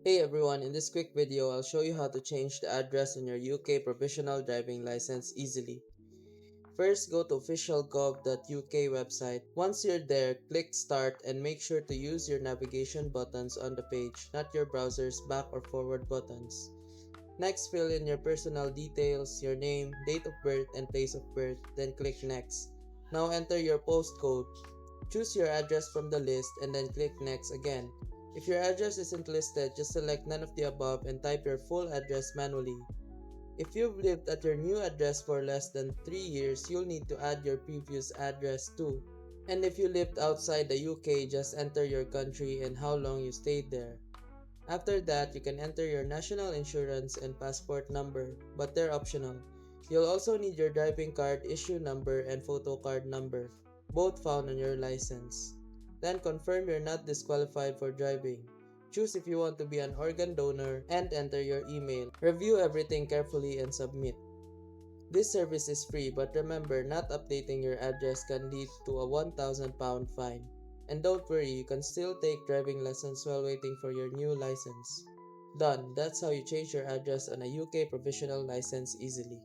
Hey everyone, in this quick video, I'll show you how to change the address on your UK provisional driving license easily. First, go to official.gov.uk website. Once you're there, click Start and make sure to use your navigation buttons on the page, not your browser's back or forward buttons. Next, fill in your personal details, your name, date of birth, and place of birth, then click Next. Now enter your postcode. Choose your address from the list and then click Next again. If your address isn't listed, just select none of the above and type your full address manually. If you've lived at your new address for less than 3 years, you'll need to add your previous address too. And if you lived outside the UK, just enter your country and how long you stayed there. After that, you can enter your national insurance and passport number, but they're optional. You'll also need your driving card issue number and photo card number, both found on your license. Then confirm you're not disqualified for driving. Choose if you want to be an organ donor and enter your email. Review everything carefully and submit. This service is free, but remember, not updating your address can lead to a £1,000 fine. And don't worry, you can still take driving lessons while waiting for your new license. Done. That's how you change your address on a UK provisional license easily.